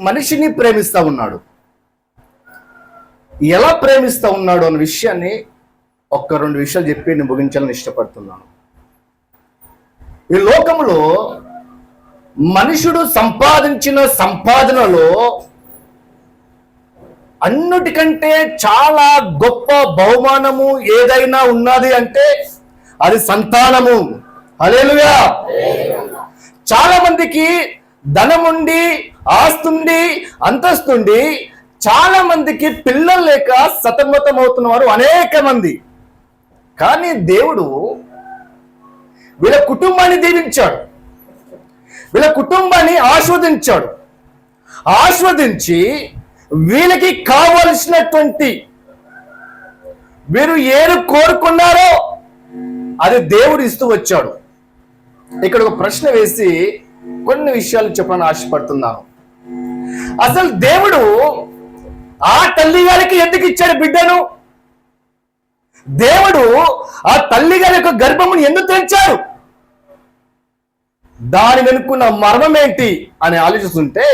మనిషిని ప్రేమిస్తూ ఉన్నాడు. ఎలా ప్రేమిస్తూ ఉన్నాడు అన్న విషయాన్ని ఒక్క రెండు విషయాలు చెప్పి నేను ముగించాలని ఇష్టపడుతున్నాను. ఈ లోకంలో మనుషుడు సంపాదించిన సంపాదనలో అన్నిటికంటే చాలా గొప్ప బహుమానము ఏదైనా ఉన్నది అంటే అది సంతానము. హల్లెలూయా. చాలా మందికి ధనముండి, ఆస్తుండి, అంతస్తుండి, చాలా మందికి పిల్లలు లేక సతమతం అవుతున్నవారు అనేక మంది. కానీ దేవుడు వీళ్ళ కుటుంబాన్ని దీవించాడు, వీళ్ళ కుటుంబాన్ని ఆస్వాదించాడు. ఆస్వాదించి వీళ్ళకి కావలసినటువంటి వీరు ఏది కోరుకున్నారో అది దేవుడు ఇస్తూ వచ్చాడు. ఇక్కడ ఒక ప్రశ్న వేసి కొన్ని విషయాలు చెప్పాలని ఆశపడుతున్నాను. అసలు దేవుడు ఆ తల్లి గారికి ఎందుకు ఇచ్చాడు బిడ్డను? దేవుడు ఆ తల్లి గారి యొక్క గర్భమును ఎందుకు తెచ్చాడు? దాని వెనుకున్న మర్మం ఏంటి అని ఆలోచిస్తుంటే,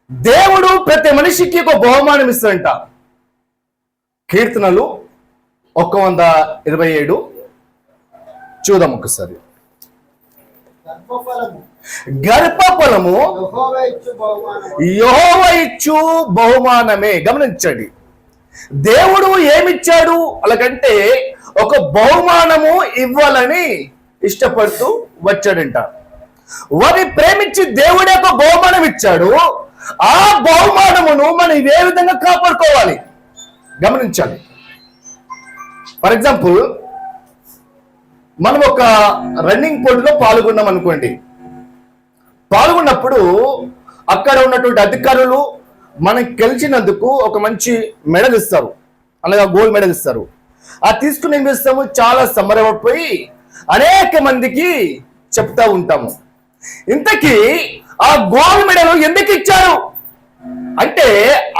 దేవుడు ప్రతి మనిషికి ఒక బహుమానం ఇస్తాడంట. కీర్తనలు 127 చూద్దాం ఒకసారి. గర్భఫలము యెహోవా ఇచ్చు బహుమానమే. గమనించండి, దేవుడు ఏమిచ్చాడు అలాగంటే ఒక బహుమానము ఇవ్వాలని ఇష్టపడుతూ వచ్చాడంట. వారిని ప్రేమించి దేవుడే ఒక బహుమానం ఇచ్చాడు. ఆ బహుమానమును మనం ఏ విధంగా కాపాడుకోవాలి గమనించాలి. ఫర్ ఎగ్జాంపుల్, మనం ఒక రన్నింగ్ పోటీలో పాల్గొన్నాం అనుకోండి. పాల్గొన్నప్పుడు అక్కడ ఉన్నటువంటి అధికారులు మనకి గెలిచినందుకు ఒక మంచి మెడల్ ఇస్తారు, అలాగే గోల్డ్ మెడల్ ఇస్తారు. ఆ తీసుకుని ఏం చేస్తాము, చాలా సంబరపడిపోయి అనేక మందికి చెప్తా ఉంటాము. ఇంతకీ ఆ గోల్డ్ మెడల్ ఎందుకు ఇచ్చారు అంటే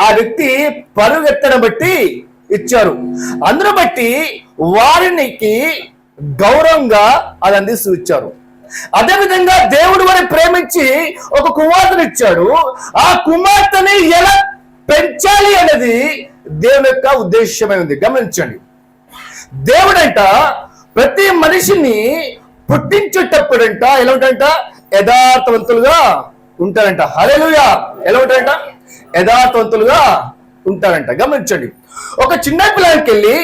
ఆ వ్యక్తి పరుగెత్తడం బట్టి ఇచ్చారు. అందును బట్టి వారికి గౌరవంగా అది అందిస్తూ ఇచ్చారు. అదేవిధంగా దేవుడు వారిని ప్రేమించి ఒక కుమార్తెను ఇచ్చాడు. ఆ కుమార్తెని ఎలా పెంచాలి అనేది దేవుని యొక్క ఉద్దేశమై ఉంది. గమనించండి, దేవుడంట ప్రతి మనిషిని పుట్టించేటప్పుడంట ఎలా ఉంటాడంట, యథార్థవంతులుగా ఉంటారంట. హల్లెలూయా. ఎలా ఉంటారంట, యథార్థవంతులుగా ఉంటారంట. గమనించండి, ఒక చిన్న పిల్లలకి వెళ్ళి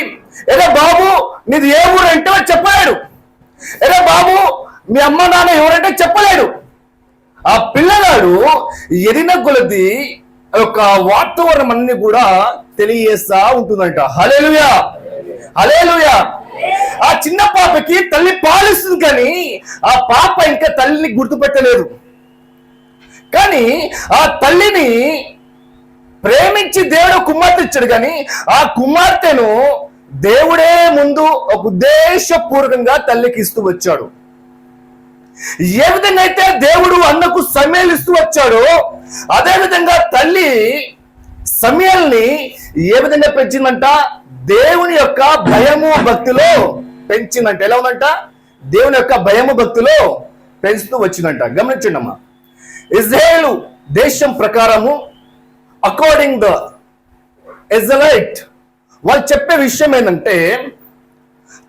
ఏదో బాబు నీది ఏ ఊరు అంటే చెప్పలేడు. ఏదో బాబు మీ అమ్మ నాన్న ఎవరంటే చెప్పలేడు. ఆ పిల్లగాడు ఎదిన కొలది యొక్క వాతావరణం అన్ని కూడా తెలియజేస్తా ఉంటుందంట. హల్లెలూయా, హల్లెలూయా. ఆ చిన్న పాపకి తల్లి పాలిస్తుంది, కానీ ఆ పాప ఇంకా తల్లిని గుర్తుపెట్టలేదు. కానీ ఆ తల్లిని ప్రేమించి దేవుడు కుమార్తె ఇచ్చాడు, కానీ ఆ కుమార్తెను దేవుడే ముందు ఒక ఉద్దేశపూర్వకంగా తల్లికి ఇస్తూ వచ్చాడు. ఏ విధంగా అయితే దేవుడు అన్నకు సమయాలు ఇస్తూ వచ్చాడో అదే విధంగా తల్లి సమయాల్ని ఏ విధంగా పెంచిందంట, దేవుని యొక్క భయము భక్తిలో పెంచిందంట. ఎలా ఉందంట, దేవుని యొక్క భయము భక్తిలో పెంచుతూ వచ్చిందంట. గమనించండి అమ్మా, ఇజ్రాయేలు దేశం ప్రకారము అకార్డింగ్ ద ఇజ్రాయెలైట్ వాళ్ళు చెప్పే విషయం ఏంటంటే,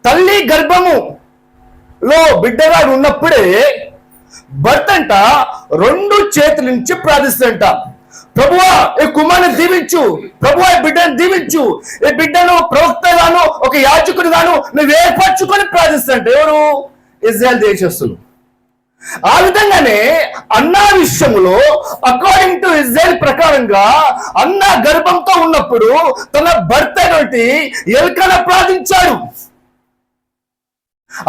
తల్లి గర్భములో బిడ్డగాడు ఉన్నప్పుడే భర్త అంట 2 చేతుల నుంచి ప్రార్థిస్తాడంట. ప్రభువా ఈ కుమారుని దీవించు, ప్రభువా ఈ బిడ్డను దీవించు, ఈ బిడ్డను ప్రవక్తగాను ఒక యాజకుడిగాను నువ్వు ఏర్పరచుకొని ప్రార్థిస్తాడంట. ఎవరు? ఇజ్రాయెల్ దేశస్తులు. ఆ విధంగానే అన్నా విషయంలో అకార్డింగ్ టు ఇజ్రాయెల్ ప్రకారంగా అన్న గర్భంతో ఉన్నప్పుడు తన భర్త నుండి ఎల్కానా ప్రార్థించాడు.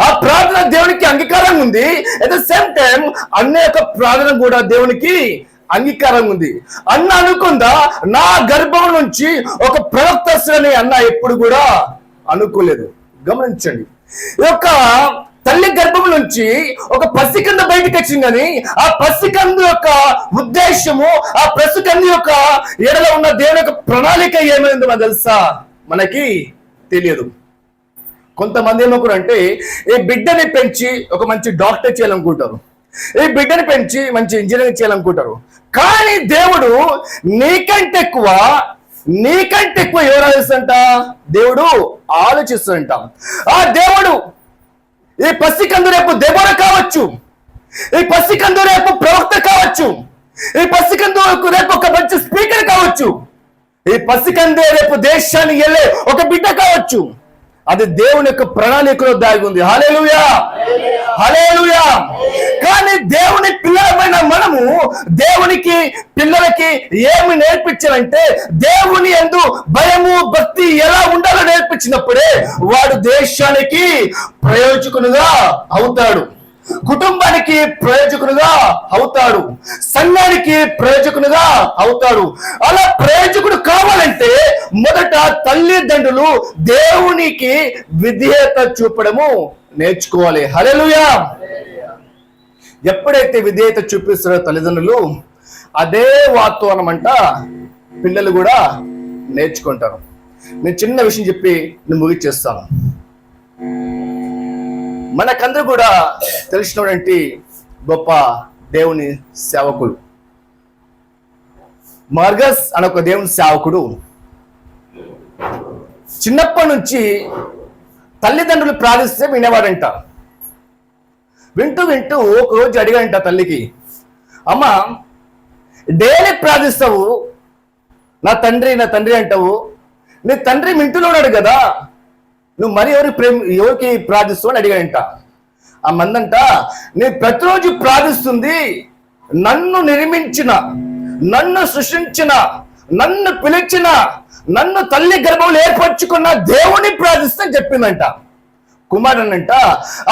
ఆ ప్రార్థన దేవునికి అంగీకారంగా ఉంది. అట్ ద సేమ్ టైం అన్న యొక్క ప్రార్థన కూడా దేవునికి అంగీకారంగా ఉంది. అన్న అనుకుందా నా గర్భం నుంచి ఒక ప్రవక్త వస్తుందని అన్న ఎప్పుడు కూడా అనుకోలేదు. గమనించండి, ఈ యొక్క తల్లి గర్భం నుంచి ఒక పసికంద బయటకు వచ్చింది, కానీ ఆ పసికందు యొక్క ఉద్దేశము, ఆ పసికందు యొక్క ఎడలో ఉన్న దేవుని యొక్క ప్రణాళిక ఏమైందో మనకు తెలుసా? మనకి తెలియదు. కొంతమంది ఏమనుకుంటారు అంటే ఈ బిడ్డని పెంచి ఒక మంచి డాక్టర్ చేయాలనుకుంటారు, ఈ బిడ్డని పెంచి మంచి ఇంజనీరింగ్ చేయాలనుకుంటారు. కానీ దేవుడు నీకంటే ఎక్కువ ఎవరు ఆలోచిస్తుంట? దేవుడు ఆలోచిస్తుంట. ఆ దేవుడు ఈ పసికందు రేపు దెబోరా కావచ్చు, ఈ పసికందు రేపు ప్రవక్త కావచ్చు, ఈ పసికందు రేపు ఒక మంచి స్పీకర్ కావచ్చు, ఈ పసికందే రేపు దేశానికి వెళ్ళే ఒక బిడ్డ కావచ్చు. అది దేవుని యొక్క ప్రణాళికలో దాగి ఉంది. హల్లెలూయా, హల్లెలూయా. కానీ దేవుని పిల్లలమైన మనము దేవునికి పిల్లలకి ఏమి నేర్పించాలంటే దేవుని యందు భయము భక్తి ఎలా ఉండాలో నేర్పించినప్పుడే వాడు దేశానికి ప్రయోజకునిగా అవుతాడు, కుటుంబానికి ప్రయోజకునిగా అవుతాడు, సంఘానికి ప్రయోజకునిగా అవుతాడు. అలా ప్రయోజకుడు కావాలంటే మొదట తల్లిదండ్రులు దేవునికి విధేయత చూపడము నేర్చుకోవాలి. హల్లెలూయా. ఎప్పుడైతే విధేయత చూపిస్తారో తల్లిదండ్రులు, అదే వాతావరణం అంట పిల్లలు కూడా నేర్చుకుంటారు. నేను చిన్న విషయం చెప్పి నేను ముగిచ్చేస్తాను. మనకందరూ కూడా తెలిసినటువంటి గొప్ప దేవుని సేవకుడు మార్గస్ అనే ఒక దేవుని సేవకుడు చిన్నప్పటి నుంచి తల్లిదండ్రులు ప్రార్థిస్తే వినేవాడంట. వింటూ వింటూ ఒక రోజు అడిగాడంట తల్లికి, అమ్మ డైలీ ప్రార్థిస్తావు, నా తండ్రి అంటావు, నీ తండ్రి ఇంటిలో ఉన్నాడు కదా, నువ్వు మరి ఎవరికి ప్రార్థిస్తావు అని అడిగాడంట. ఆ మందంట, నేను ప్రతిరోజు ప్రార్థిస్తుంది నన్ను నిర్మించిన, నన్ను సృష్టించిన, నన్ను పిలిచిన, నన్ను తల్లి గర్భంలో ఏర్పరచుకున్న దేవుని ప్రార్థిస్తని చెప్పిందంట. కుమారుడంట,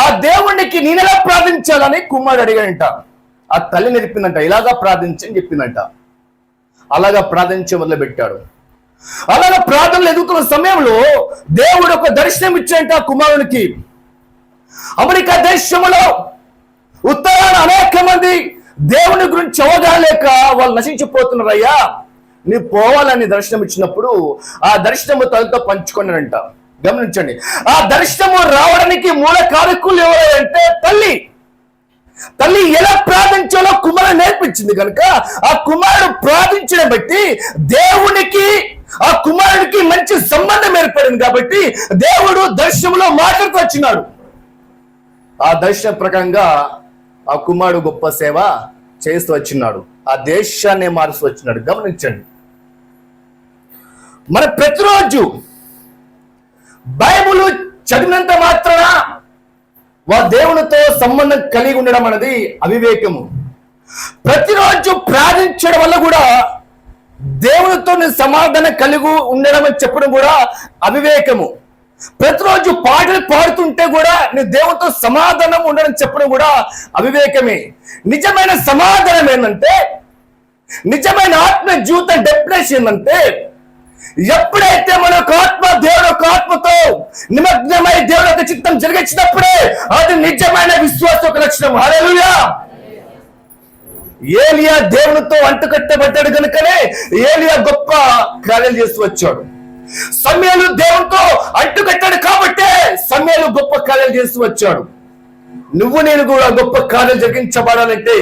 ఆ దేవునికి నేనెలా ప్రార్థించాలని కుమారుడు అడిగాడంట. ఆ తల్లి నేర్పిందంట, ఇలాగా ప్రార్థించని చెప్పిందంట. అలాగా ప్రార్థించే మొదలుపెట్టాడు. అలాగా ప్రార్థనలు ఎదుగుతున్న సమయంలో దేవుడు ఒక దర్శనం ఇచ్చాడంట ఆ కుమారునికి. అమెరికా దేశంలో ఉత్తరాన అనేక మంది దేవుని గురించి అవగాహన లేక వాళ్ళు నశించిపోతున్నారయ్యా, నీ పోవాలని దర్శనం ఇచ్చినప్పుడు ఆ దర్శనము తనతో పంచుకున్నాడంట. గమనించండి, ఆ దర్శనము రావడానికి మూల కారకులు ఎవరంటే తల్లి ఎలా ప్రార్థించాలో కుమారుడు నేర్పించింది కనుక ఆ కుమారుడు ప్రార్థించడం బట్టి దేవునికి ఆ కుమారుడికి మంచి సంబంధం ఏర్పడింది. కాబట్టి దేవుడు దర్శనంలో మాట్లాడుతూ వచ్చినాడు. ఆ దర్శనం ప్రకారంగా ఆ కుమారుడు గొప్ప సేవ చేస్తూ వచ్చినాడు, ఆ దేశాన్ని మారుస్తూ వచ్చినాడు. గమనించండి, మన ప్రతిరోజు బైబిల్ చదివినంత మాత్రాన దేవునితో సంబంధం కలిగి ఉండడం అనేది అవివేకము. ప్రతిరోజు ప్రార్థించడం వల్ల కూడా దేవునితో సమాధానం కలిగి ఉండడం అని చెప్పడం కూడా అవివేకము. ప్రతిరోజు పాటలు పాడుతుంటే కూడా నీ దేవునితో సమాధానం ఉండడం చెప్పడం కూడా అవివేకమే. నిజమైన సమాధానం ఏంటంటే, నిజమైన ఆత్మ జీవిత డెఫినేషన్ ఏంటంటే, ఎప్పుడైతే మన ఆత్మ దేవుడు ఒక ఆత్మతో నిమగ్నమై దేవుడు యొక్క చిత్తం జరిగించినప్పుడే అది నిజమైన విశ్వాస ఒక లక్షణం. హల్లెలూయా. ఏలియా దేవునితో అంటుకట్టబడ్డాడు కనుకనే ఏలియా గొప్ప కార్యాలు చేస్తూ వచ్చాడు. సమూయేలు దేవునితో అంటుకట్టాడు కాబట్టే సమూయేలు గొప్ప కార్యాలు చేస్తూ వచ్చాడు. నువ్వు నేను కూడా గొప్ప కార్యాలు జరిగించబడాలంటే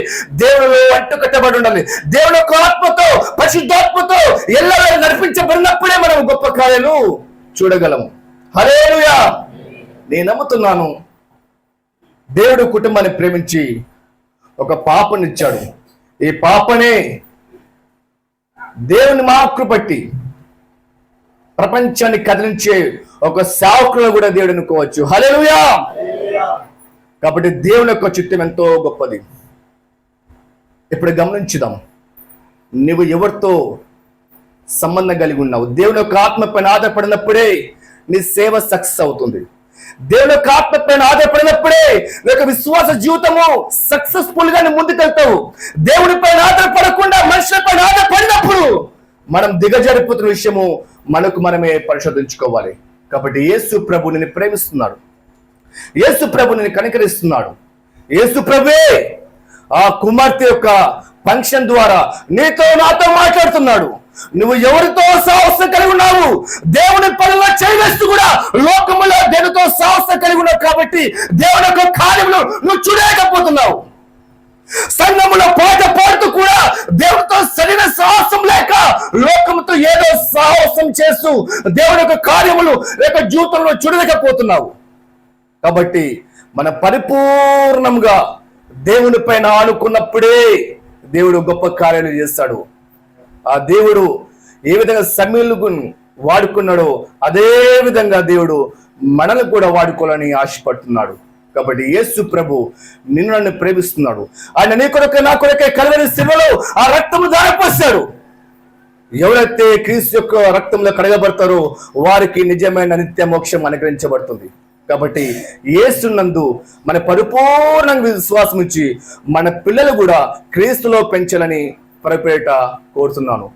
దేవునిలో అంటుకట్టబడి ఉండాలి. దేవుని యొక్క ఆత్మతో పరిశుద్ధాత్మతో ఎల్లవేళ నడిపించబడినప్పుడే మనం గొప్ప కార్యాలు చూడగలము. హల్లెలూయా. నేను నమ్ముతున్నాను, దేవుడు కుటుంబాన్ని ప్రేమించి ఒక పాపనిచ్చాడు. ఈ పాపనే దేవుని మహాకృప బట్టి ప్రపంచాన్ని కదిలించే ఒక సేవకులను కూడా దేవుడు అనుకోవచ్చు. హల్లెలూయా. కాబట్టి దేవుని యొక్క చిత్తం ఎంతో గొప్పది. ఇప్పుడు గమనించుదాం, నువ్వు ఎవరితో సంబంధం కలిగి ఉన్నావు? దేవుని యొక్క ఆత్మ పైన ఆధారపడినప్పుడే నీ సేవ సక్సెస్ అవుతుంది. దేవుని యొక్క ఆత్మ పైన ఆధారపడినప్పుడే నీ యొక్క విశ్వాస జీవితము సక్సెస్ఫుల్ గా ముందుకెళ్తావు. దేవుని పైన ఆధారపడకుండా మనుషుల పైన ఆధారపడినప్పుడు మనం దిగజారిపోతున్న విషయము మనకు మనమే పరిశోధించుకోవాలి. కాబట్టి యేసు ప్రభు నిన్ను ప్రేమిస్తున్నాడు, యేసు ప్రభు నిన్ను కనికరిస్తున్నాడు. యేసు ప్రభువే ఆ కుమార్తె యొక్క ఫంక్షన్ ద్వారా నీతో నాతో మాట్లాడుతున్నాడు. నువ్వు ఎవరితో సాహసం కలిగి ఉన్నావు? దేవుని పనుల్లో చేయవేస్తూ కూడా లోకములో దేవునితో సాహసం కలిగి ఉన్నావు. కాబట్టి దేవుని యొక్క కార్యములు నువ్వు చూడలేకపోతున్నావు. సంఘములో పాట పాడుతూ కూడా దేవుడితో సరైన సాహసం లేక లోకంతో ఏదో సాహసం చేస్తూ దేవుడి యొక్క కార్యములు లేక జీవితంలో చూడలేకపోతున్నావు. కాబట్టి మన పరిపూర్ణంగా దేవుని పైన ఆనుకున్నప్పుడే దేవుడు గొప్ప కార్యాలు చేస్తాడు. ఆ దేవుడు ఏ విధంగా సమీలుకు వాడుకున్నాడో అదే విధంగా దేవుడు మనల్ని కూడా వాడుకోవాలని ఆశపడుతున్నాడు. కాబట్టి యేసు ప్రభు నిన్ను నన్ను ప్రేమిస్తున్నాడు. ఆయన నీ కొరకే నా కొరకే కలవరి శిలువలో ఆ రక్తము ధారపోశాడు. ఎవరైతే క్రీస్తు యొక్క రక్తంలో కడగబడతారో వారికి నిజమైన నిత్య మోక్షం అనుగ్రహించబడుతుంది. కాబట్టి యేసునందు మన పరిపూర్ణంగా విశ్వాసం ఇచ్చి మన పిల్లలు కూడా క్రీస్తులో పెంచాలని పరపేట కోరుతున్నాను.